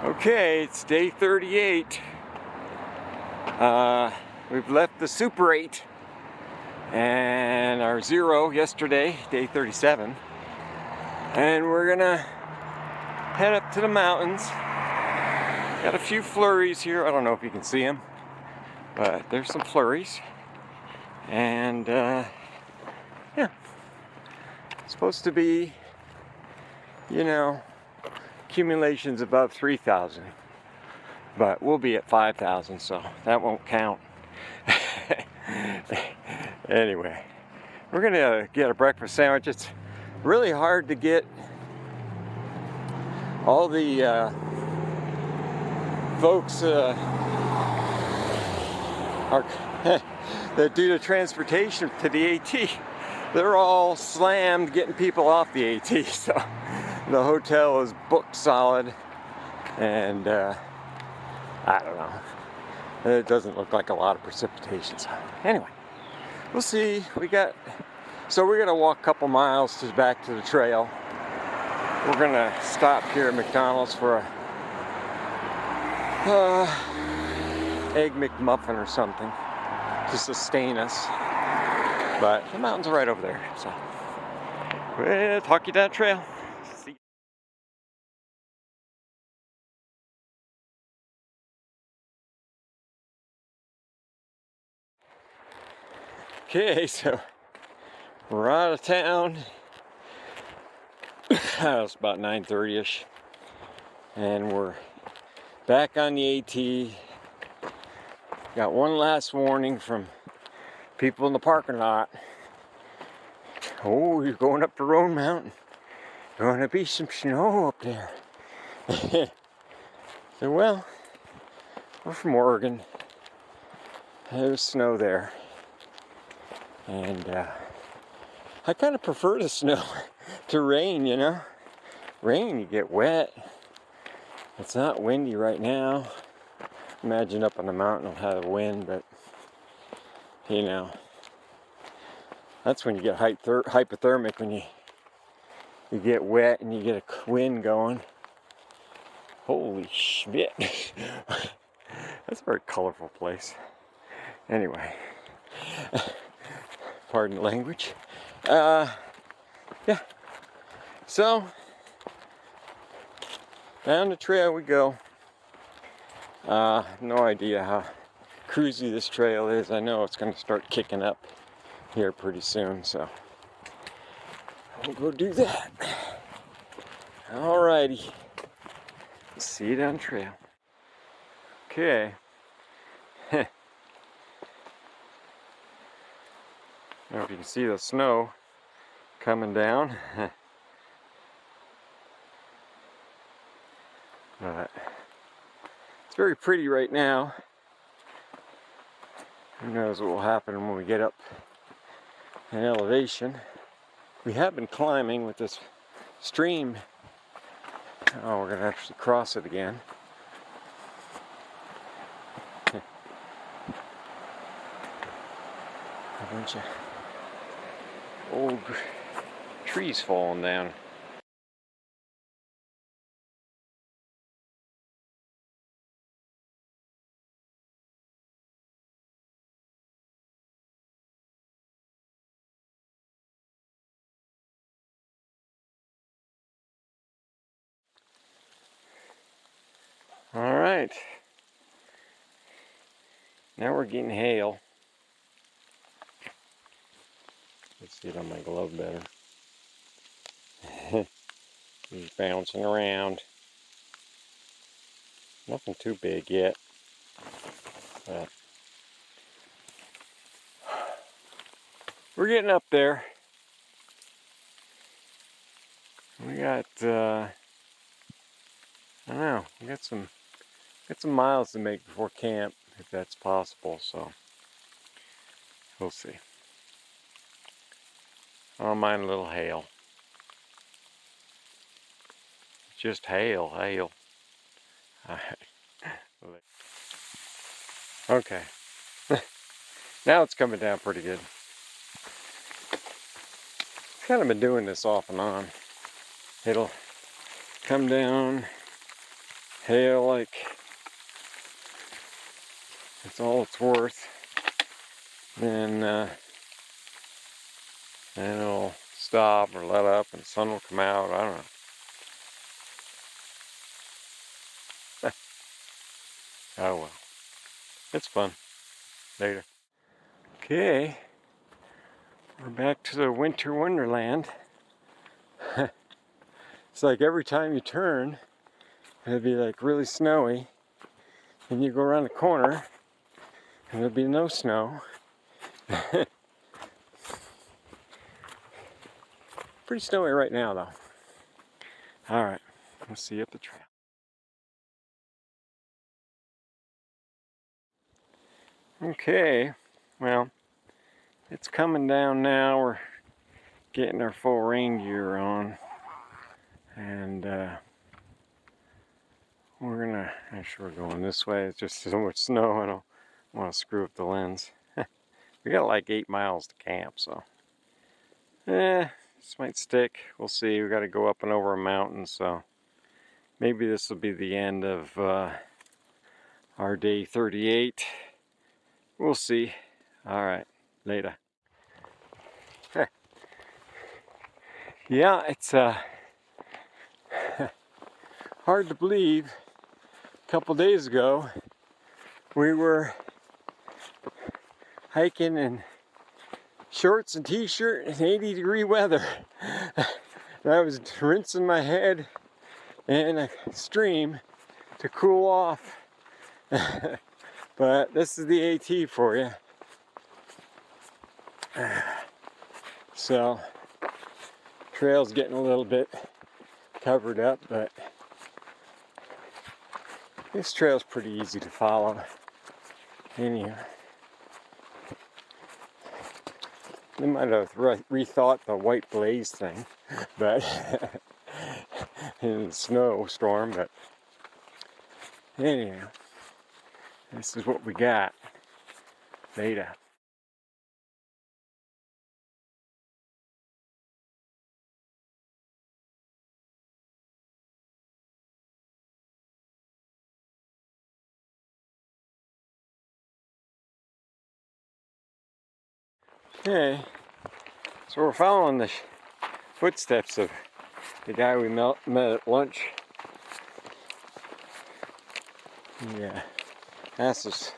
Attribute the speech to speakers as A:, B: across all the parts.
A: Okay, it's day 38. We've left the Super 8 and our 0 yesterday, day 37. And we're gonna head up to the mountains. Got a few flurries here. I don't know if you can see them, but there's some flurries. And yeah, it's supposed to be, accumulations above 3,000. But we'll be at 5,000, so that won't count. Anyway, we're gonna get a breakfast sandwich. It's really hard to get all the folks that do the transportation to the AT. They're all slammed getting people off the AT, so the hotel is booked solid, and I don't know. It doesn't look like a lot of precipitation. So anyway, we'll see. So we're gonna walk a couple miles back to the trail. We're gonna stop here at McDonald's for a egg McMuffin or something to sustain us. But the mountains are right over there. So we'll talk you down the trail. See you. Okay, so we're out of town. It's about 9:30ish, and we're back on the AT. Got one last warning from people in the parking lot. Oh, you're going up the Roan Mountain. Going to be some snow up there. So, well, we're from Oregon. There's snow there. And I kind of prefer the snow to rain, Rain, you get wet. It's not windy right now. Imagine up on the mountain it'll have a wind, but, that's when you get hypothermic, when you get wet and you get a wind going. Holy shit. That's a very colorful place. Anyway. Pardon the language. Yeah. So, down the trail we go. No idea how cruisy this trail is. I know it's going to start kicking up here pretty soon, so we'll go do that. Alrighty. See you down the trail. Okay. I don't know if you can see the snow coming down. But it's very pretty right now. Who knows what will happen when we get up in elevation. We have been climbing with this stream. Oh, we're going to actually cross it again. A bunch of old trees falling down. All right. Now we're getting hail. Let's see it on my glove better. Just bouncing around. Nothing too big yet. But we're getting up there. We got, I don't know, we got some miles to make before camp, if that's possible, so we'll see. I don't mind a little hail. Just hail. Alright. Okay. Now it's coming down pretty good. I've kind of been doing this off and on. It'll come down hail like it's all it's worth, then it'll stop or let up and the sun will come out. I don't know. Oh well. It's fun. Later. Okay. We're back to the winter wonderland. It's like every time you turn, it'll be like really snowy. And you go around the corner, and there'll be no snow. Pretty snowy right now, though. Alright, we'll see you at the trail. Okay, well, it's coming down now. We're getting our full rain gear on. And we're gonna, actually we're going this way. It's just so much snow, I don't want to screw up the lens. We got like 8 miles to camp, so. This might stick. We'll see. We got to go up and over a mountain, so maybe this will be the end of our day 38. We'll see. Alright, later. Yeah, it's hard to believe. A couple days ago, we were hiking in shorts and t-shirt in 80-degree weather. And I was rinsing my head in a stream to cool off. But this is the AT for you. So, trail's getting a little bit covered up, but this trail's pretty easy to follow. Anyhow, they might have rethought the white blaze thing, but in the snowstorm, but anyhow, this is what we got. Later. Okay, so we're following the footsteps of the guy we met at lunch. Yeah, asked us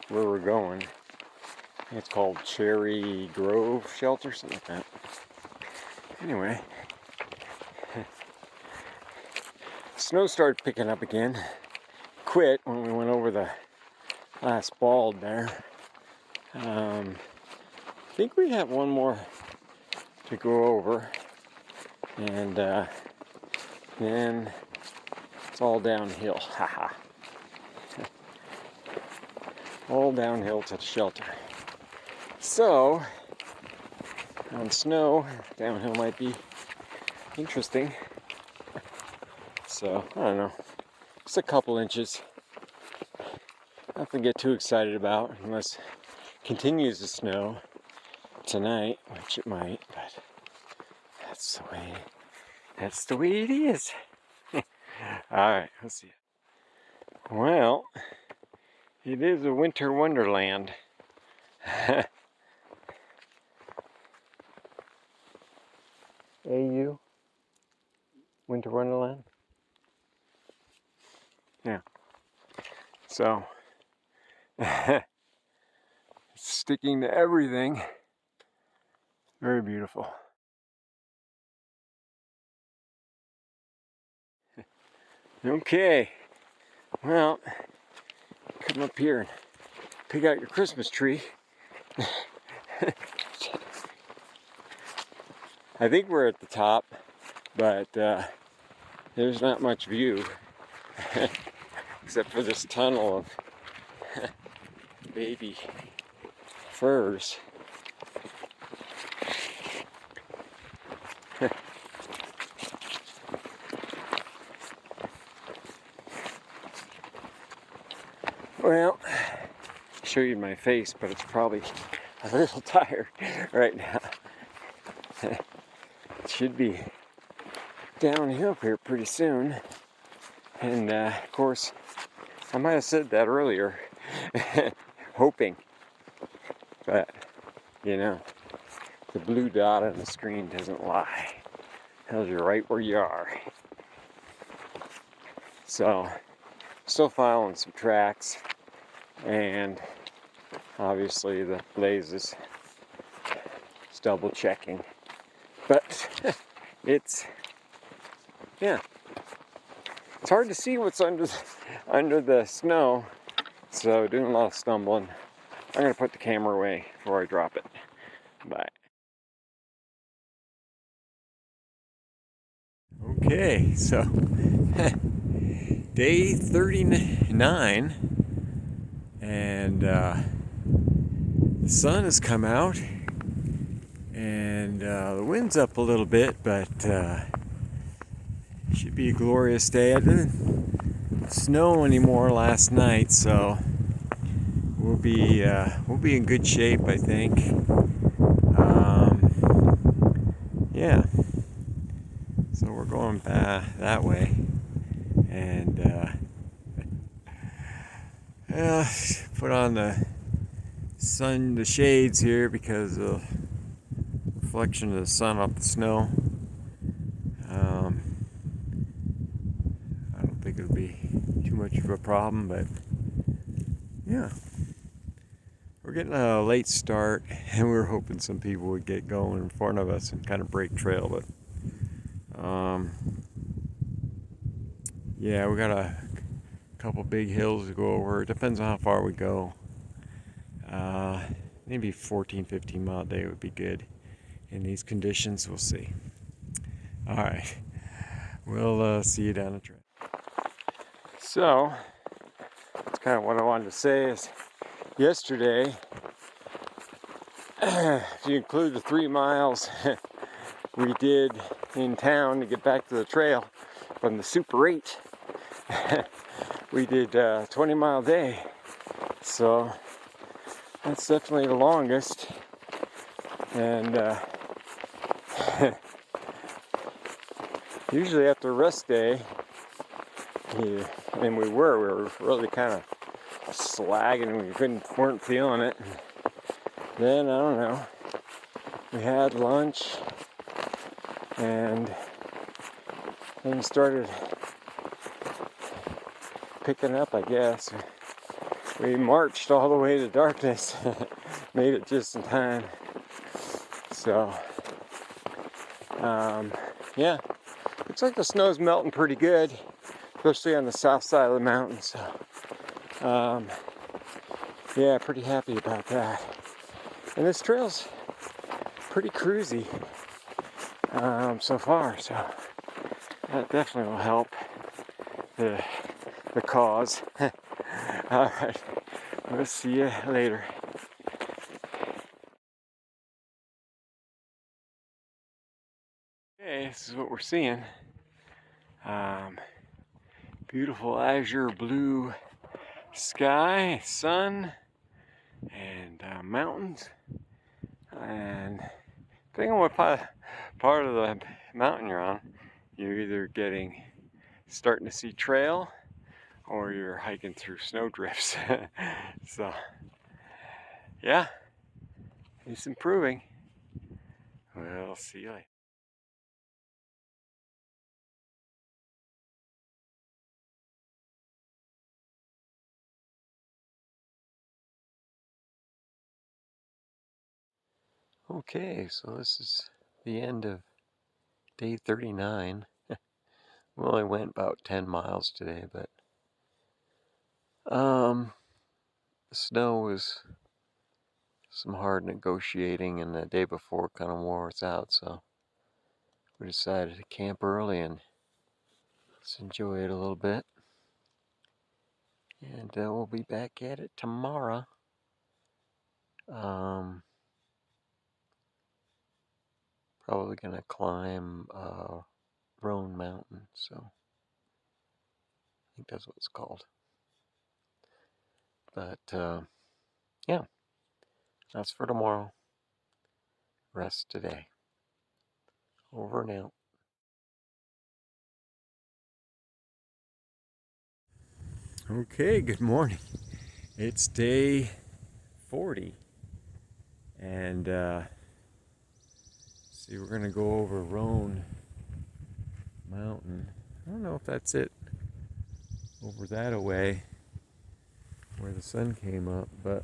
A: where we're going. It's called Cherry Grove Shelter, something like that. Anyway, snow started picking up again. Quit when we went over the last bald there. I think we have one more to go over, and then it's all downhill. Haha. All downhill to the shelter. So, on snow, downhill might be interesting. So, I don't know. Just a couple inches. Nothing to get too excited about unless it continues to snow tonight, which it might, but that's the way it is. Alright, let's see. Well, it is a winter wonderland. AU? Winter wonderland? Yeah. So, sticking to everything. Very beautiful. Okay, well, come up here and pick out your Christmas tree. I think we're at the top, but there's not much view except for this tunnel of baby firs. Well, I'll show you my face, but it's probably a little tired right now. It should be downhill here pretty soon. And of course, I might have said that earlier, hoping, but you know, the blue dot on the screen doesn't lie. Tells you right where you are. So, still following some tracks, and obviously the blazes. Just double checking, but it's hard to see what's under the snow. So doing a lot of stumbling. I'm gonna put the camera away before I drop it. Bye. Okay, so day 39, and the sun has come out, and the wind's up a little bit, but should be a glorious day. I didn't snow anymore last night, so we'll be in good shape, I think. Yeah. So we're going that way, and put on the shades here because of the reflection of the sun off the snow. I don't think it'll be too much of a problem, but yeah, we're getting a late start, and we were hoping some people would get going in front of us and kind of break trail, but yeah, we got a couple big hills to go over. It depends on how far we go. Maybe 14-15 mile a day would be good in these conditions. We'll see. All right, we'll see you down the track. So that's kind of what I wanted to say. Is yesterday, if you include the 3 miles we did in town to get back to the trail from the Super 8, we did a 20-mile day. So that's definitely the longest. And usually after a rest day, and we were really kind of slagging, we weren't feeling it. Then, I don't know, we had lunch, and things started picking up, I guess. We marched all the way to darkness, made it just in time. So, yeah, looks like the snow's melting pretty good, especially on the south side of the mountain. So, yeah, pretty happy about that. And this trail's pretty cruisy so far, so that definitely will help the cause. All right, we'll see you later. Okay, this is what we're seeing. Beautiful azure blue sky, sun, and mountains. And depending on what part of the mountain you're on, you're either starting to see trail, or you're hiking through snow drifts. So, yeah, it's improving. We'll see you later. Okay, so this is the end of day 39. We only went about 10 miles today, but the snow was some hard negotiating, and the day before kind of wore us out, so we decided to camp early and let's enjoy it a little bit. And we'll be back at it tomorrow. Probably gonna climb Roan Mountain, so I think that's what it's called. But yeah, that's for tomorrow. Rest today. Over and out. Okay, good morning. It's day 40, and see, we're gonna go over Roan Mountain. I don't know if that's it over that away where the sun came up, but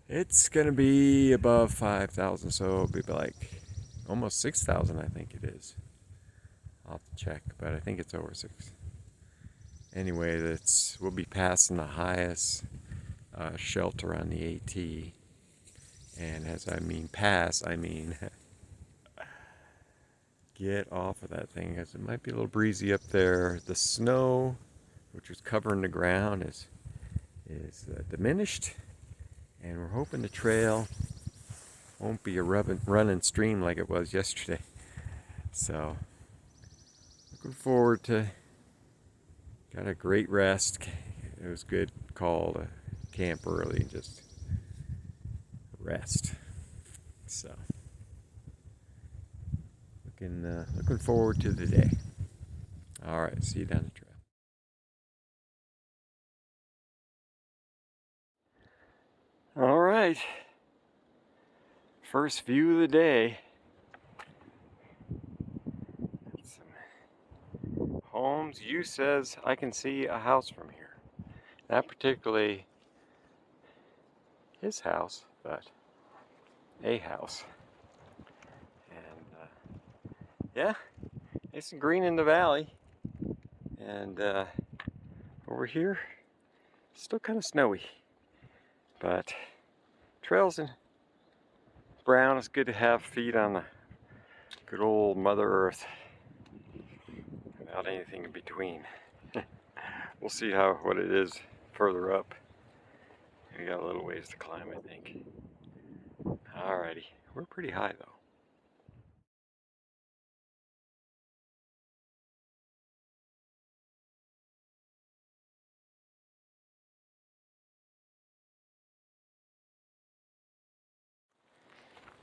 A: it's gonna be above 5,000, so it'll be like almost 6,000, I think it is. I'll have to check, but I think it's over 6. Anyway, we'll be passing the highest shelter on the AT, and as I mean pass, I mean get off of that thing, because it might be a little breezy up there. The snow, which was covering the ground, is diminished, and we're hoping the trail won't be a running stream like it was yesterday. So looking forward to. Got a great rest. It was good call to camp early and just rest. So looking forward to the day. All right, see you down the trail. All right, first view of the day. Some homes. You says I can see a house from here. Not particularly his house, but a house. And yeah, it's green in the valley. And over here, still kind of snowy. But trails in brown, it's good to have feet on the good old Mother Earth without anything in between. We'll see what it is further up. We got a little ways to climb, I think. Alrighty, we're pretty high though.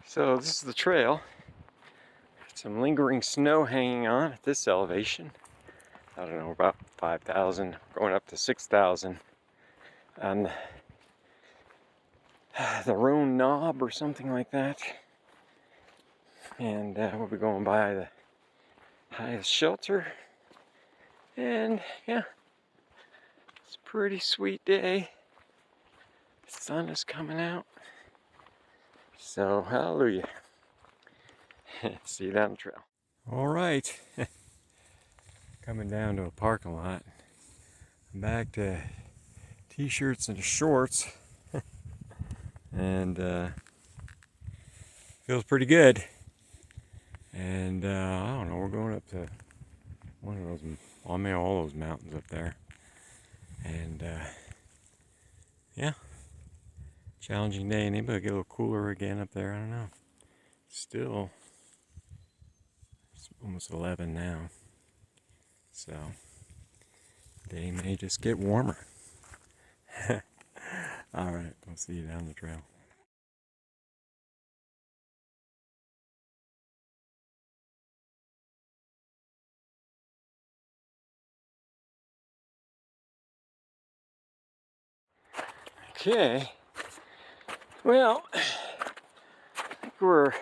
A: So this is the trail. Some lingering snow hanging on at this elevation. I don't know, about 5,000, going up to 6,000 on the Roan Knob or something like that. And we'll be going by the highest shelter. And yeah, it's a pretty sweet day. The sun is coming out. So hallelujah. See you down the trail. All right. Coming down to a parking lot. I'm back to t-shirts and shorts. And feels pretty good. And I don't know, we're going up to one of those, I mean all those mountains up there. And yeah, challenging day. Maybe it'll get a little cooler again up there, I don't know. Still, it's almost 11 now. So, day may just get warmer. Alright, I'll see you down the trail. Okay, well, I think we're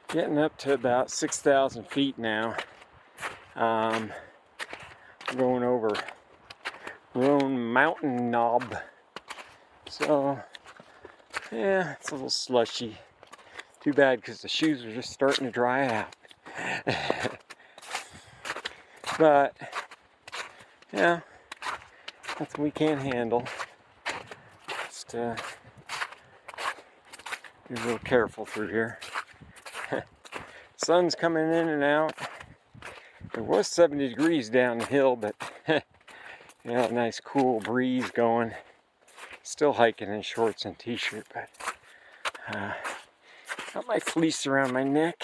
A: getting up to about 6,000 feet now. Going over Roan Mountain Knob. So, yeah, it's a little slushy. Too bad because the shoes are just starting to dry out. But, yeah, nothing we can't handle. Just be a little careful through here. Sun's coming in and out. It was 70 degrees down the hill, but yeah, a nice cool breeze going. Still hiking in shorts and t-shirt, but got my fleece around my neck.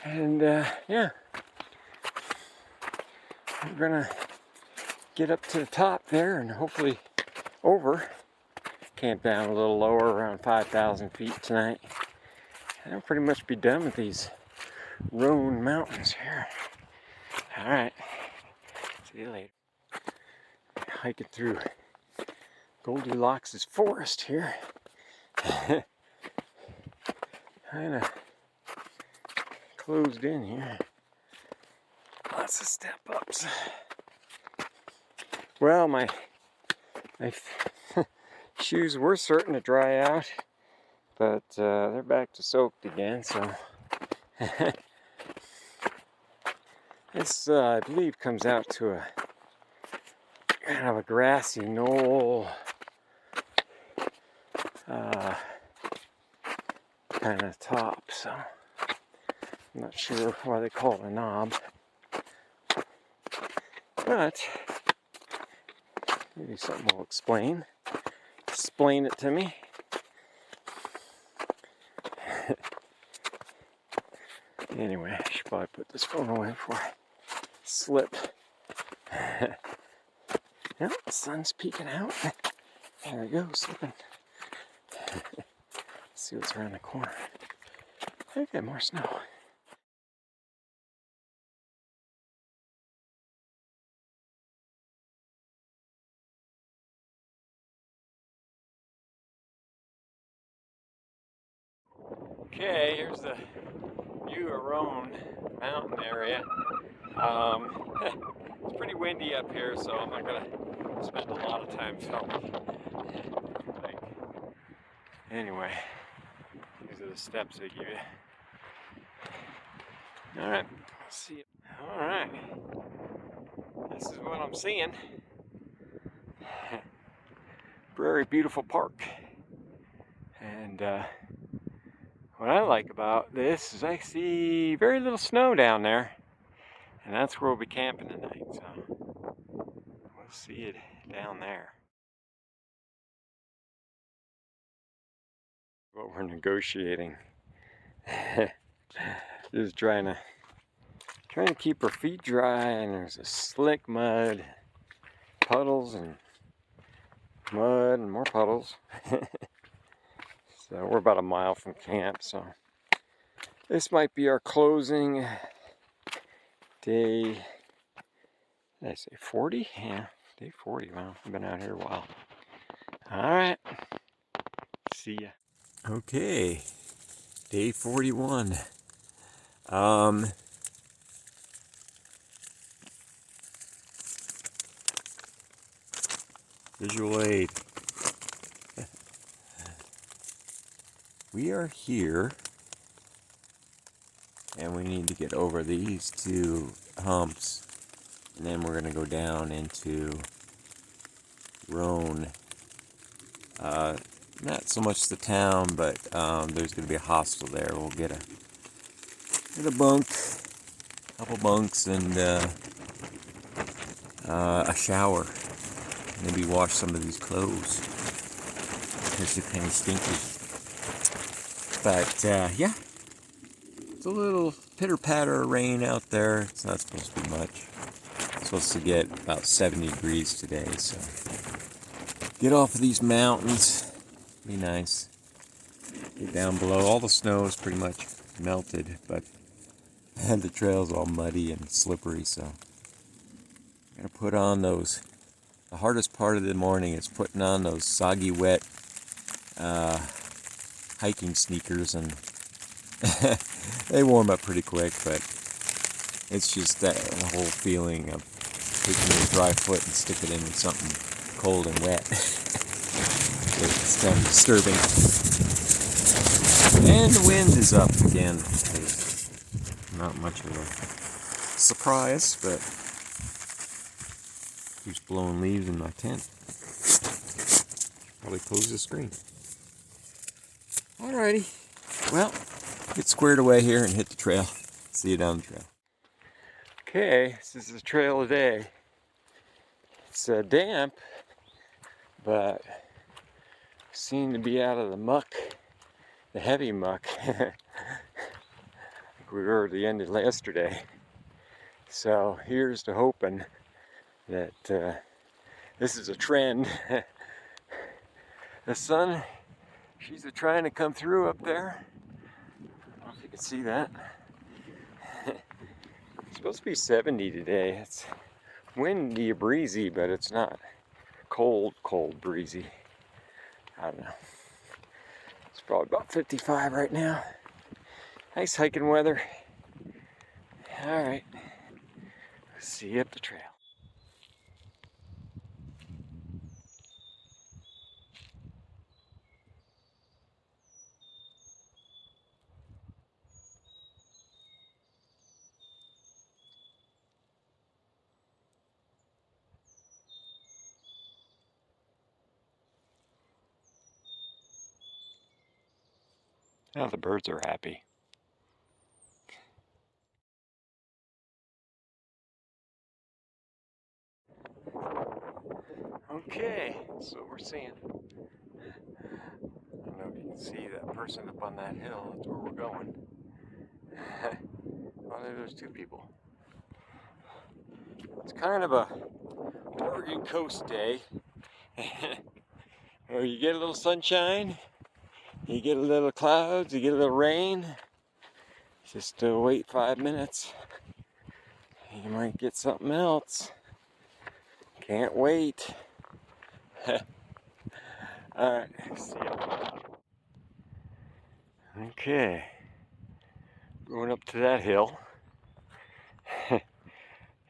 A: And yeah, we're gonna get up to the top there and hopefully over. Camp down a little lower, around 5,000 feet tonight. And I'll pretty much be done with these Roan Mountains here. Alright, see you later. Hiking through Goldilocks' forest here. Kind of closed in here. Lots of step ups. Well, my shoes were starting to dry out, but they're back to soaked again, so this I believe comes out to a kind of a grassy knoll kind of top, so I'm not sure why they call it a knob, but maybe something will explain it to me. Anyway, I should probably put this phone away before I slip. Yep, the sun's peeking out. There we go, slipping. See what's around the corner. Okay, more snow. Okay, here's the Roan mountain area. It's pretty windy up here, so I'm not gonna spend a lot of time filming. Anyway, these are the steps they give you. Alright, see you. Alright, this is what I'm seeing. Very beautiful park. And what I like about this is I see very little snow down there. And that's where we'll be camping tonight, so we'll see it down there. What we're negotiating. Just trying to keep our feet dry, and there's a slick mud, puddles and mud and more puddles. So we're about a mile from camp, so this might be our closing day. Did I say 40? Yeah, day 40. Wow, I've been out here a while. Alright, see ya. Okay, day 41. Visual aid. We are here, and we need to get over these two humps, and then we're going to go down into Roan. Not so much the town, but there's going to be a hostel there. We'll get a bunk, a couple bunks, and a shower. Maybe wash some of these clothes because they're kind of stinky. But yeah, it's a little pitter-patter rain out there. It's not supposed to be much. It's supposed to get about 70 degrees today, so get off of these mountains. Be nice. Get down below. All the snow is pretty much melted, but the trail's all muddy and slippery, so I'm gonna put on those. The hardest part of the morning is putting on those soggy, wet hiking sneakers, and they warm up pretty quick, but it's just that whole feeling of taking your dry foot and stick it in something cold and wet. It's kind of disturbing. And the wind is up again. Not much of a surprise, but keeps blowing leaves in my tent. Probably close the screen. Alrighty. Well, get squared away here and hit the trail. See you down the trail. Okay, this is the trail today. It's damp, but seem to be out of the muck, the heavy muck. We were at the end of yesterday. So here's to hoping that this is a trend. The sun, she's trying to come through up there. I don't know if you can see that. supposed to be 70 today. It's windy, breezy, but it's not cold breezy. I don't know. It's probably about 55 right now. Nice hiking weather. All right. See you up the trail. Now the birds are happy. Okay, that's what we're seeing. I don't know if you can see that person up on that hill. That's where we're going. Well, there's two people. It's kind of a Oregon coast day. Where you get a little sunshine, you get a little clouds, you get a little rain. Just wait 5 minutes. You might get something else. Can't wait. Alright, see ya. Okay. Going up to that hill.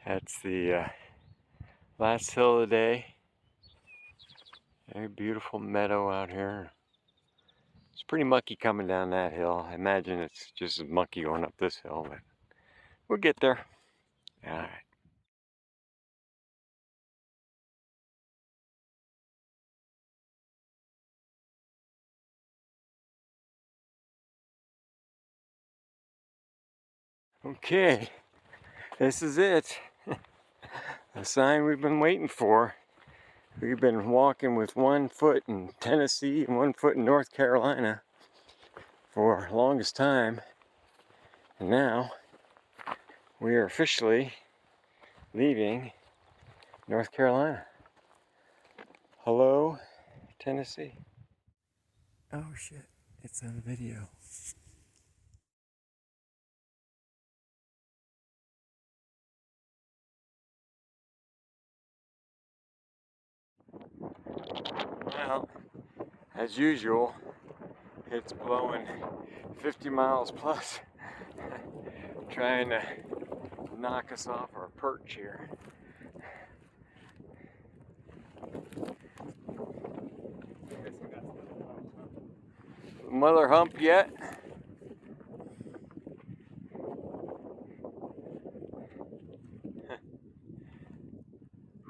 A: That's the last hill of the day. Very beautiful meadow out here. It's pretty mucky coming down that hill. I imagine it's just as mucky going up this hill, but we'll get there. Alright. Okay, this is it. The sign we've been waiting for. We've been walking with 1 foot in Tennessee and 1 foot in North Carolina for the longest time. And now we are officially leaving North Carolina. Hello, Tennessee. Oh shit, it's on video. Well, as usual, it's blowing 50 miles plus, trying to knock us off our perch here. Mother hump yet?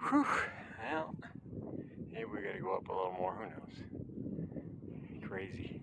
A: Whew. Well, maybe we gotta go up a little more, who knows? Crazy.